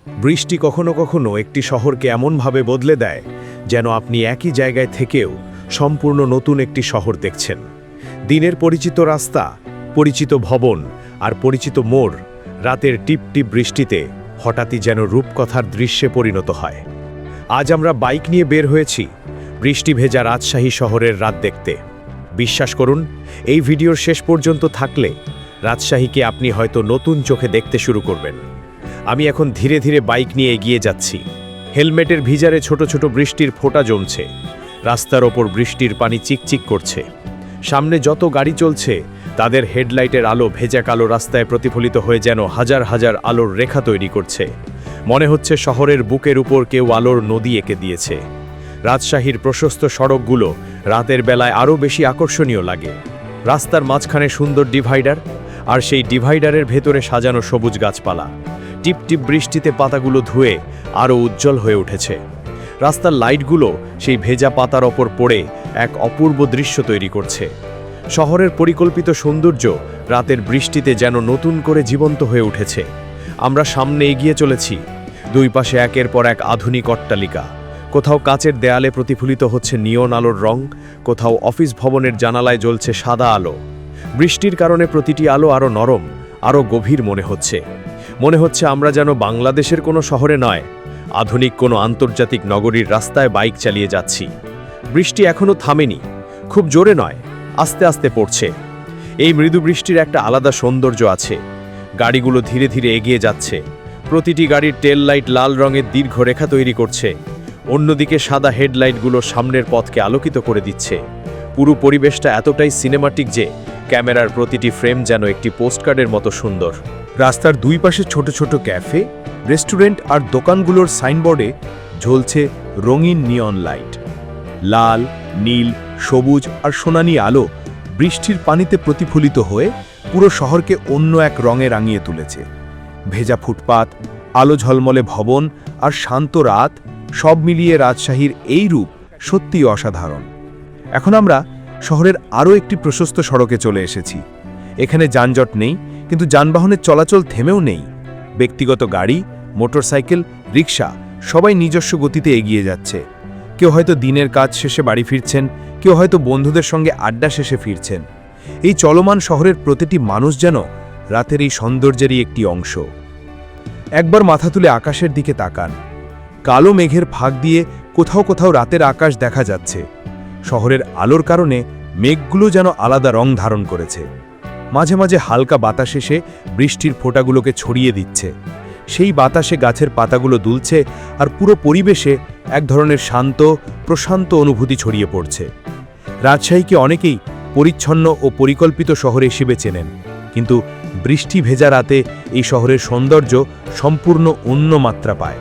বৃষ্টি কখনো কখনো একটি শহরকে এমনভাবে বদলে দেয় যেন আপনি একই জায়গায় থেকেও সম্পূর্ণ নতুন একটি শহর দেখছেন। দিনের পরিচিত রাস্তা, পরিচিত ভবন আর পরিচিত মোড় রাতের টিপ টিপ বৃষ্টিতে হঠাৎই যেন রূপকথার দৃশ্যে পরিণত হয়। আজ আমরা বাইক নিয়ে বের হয়েছি বৃষ্টি ভেজা রাজশাহী শহরের রাত দেখতে। বিশ্বাস করুন, এই ভিডিওর শেষ পর্যন্ত থাকলে রাজশাহীকে আপনি হয়তো নতুন চোখে দেখতে শুরু করবেন। আমি এখন ধীরে ধীরে বাইক নিয়ে এগিয়ে যাচ্ছি। হেলমেটের ভিজারে ছোট ছোট বৃষ্টির ফোঁটা জমছে, রাস্তার ওপর বৃষ্টির পানি চিকচিক করছে। সামনে যত গাড়ি চলছে তাদের হেডলাইটের আলো ভেজা কালো রাস্তায় প্রতিফলিত হয়ে যেন হাজার হাজার আলোর রেখা তৈরি করছে। মনে হচ্ছে শহরের বুকের উপর কেউ আলোর নদী এঁকে দিয়েছে। রাজশাহীর প্রশস্ত সড়কগুলো রাতের বেলায় আরও বেশি আকর্ষণীয় লাগে। রাস্তার মাঝখানে সুন্দর ডিভাইডার, আর সেই ডিভাইডারের ভেতরে সাজানো সবুজ গাছপালা। টিপ টিপ বৃষ্টিতে পাতাগুলো ধুয়ে আরও উজ্জ্বল হয়ে উঠেছে। রাস্তার লাইটগুলো সেই ভেজা পাতার ওপর পড়ে এক অপূর্ব দৃশ্য তৈরি করছে। শহরের পরিকল্পিত সৌন্দর্য রাতের বৃষ্টিতে যেন নতুন করে জীবন্ত হয়ে উঠেছে। আমরা সামনে এগিয়ে চলেছি, দুই পাশে একের পর এক আধুনিক অট্টালিকা। কোথাও কাচের দেয়ালে প্রতিফলিত হচ্ছে নিয়ন আলোর রং, কোথাও অফিস ভবনের জানালায় জ্বলছে সাদা আলো। বৃষ্টির কারণে প্রতিটি আলো আরও নরম, আরও গভীর মনে হচ্ছে আমরা যেন বাংলাদেশের কোনো শহরে নয়, আধুনিক কোনো আন্তর্জাতিক নগরীর রাস্তায় বাইক চালিয়ে যাচ্ছি। বৃষ্টি এখনও থামেনি, খুব জোরে নয়, আস্তে আস্তে পড়ছে। এই মৃদু বৃষ্টির একটা আলাদা সৌন্দর্য আছে। গাড়িগুলো ধীরে ধীরে এগিয়ে যাচ্ছে, প্রতিটি গাড়ির টেল লাইট লাল রঙের দীর্ঘ রেখা তৈরি করছে। অন্যদিকে সাদা হেডলাইটগুলো সামনের পথকে আলোকিত করে দিচ্ছে। পুরো পরিবেশটা এতটাই সিনেমাটিক যে ক্যামেরার প্রতিটি ফ্রেম যেন একটি পোস্টকার্ডের মতো সুন্দর। রাস্তার দুই পাশে ছোট ছোট ক্যাফে, রেস্টুরেন্ট আর দোকানগুলোর সাইনবোর্ডে ঝলছে রঙিন নিয়ন লাইট। লাল, নীল, সবুজ আর সোনালি আলো বৃষ্টির পানিতে প্রতিফলিত হয়ে পুরো শহরকে অন্য এক রঙে রাঙিয়ে তুলেছে। ভেজা ফুটপাত, আলো ঝলমলে ভবন আর শান্ত রাত, সব মিলিয়ে রাজশাহীর এই রূপ সত্যিই অসাধারণ। এখন আমরা শহরের আরও একটি প্রশস্ত সড়কে চলে এসেছি। এখানে যানজট নেই, কিন্তু যানবাহনের চলাচল থেমেও নেই। ব্যক্তিগত গাড়ি, মোটরসাইকেল, রিক্সা সবাই নিজস্ব গতিতে এগিয়ে যাচ্ছে। কেউ হয়তো দিনের কাজ শেষে বাড়ি ফিরছেন, কেউ হয়তো বন্ধুদের সঙ্গে আড্ডা শেষে ফিরছেন। এই চলমান শহরের প্রতিটি মানুষ যেন রাতের এই সৌন্দর্যেরই একটি অংশ। একবার মাথা তুলে আকাশের দিকে তাকান, কালো মেঘের ফাঁক দিয়ে কোথাও কোথাও রাতের আকাশ দেখা যাচ্ছে। শহরের আলোর কারণে মেঘগুলো যেন আলাদা রং ধারণ করেছে। মাঝে মাঝে হালকা বাতাস এসে বৃষ্টির ফোঁটাগুলোকে ছড়িয়ে দিচ্ছে। সেই বাতাসে গাছের পাতাগুলো দুলছে আর পুরো পরিবেশে এক ধরনের শান্ত, প্রশান্ত অনুভূতি ছড়িয়ে পড়ছে। রাজশাহীকে অনেকেই পরিচ্ছন্ন ও পরিকল্পিত শহর হিসেবে চেনেন, কিন্তু বৃষ্টি ভেজা রাতে এই শহরের সৌন্দর্য সম্পূর্ণ অন্য মাত্রা পায়।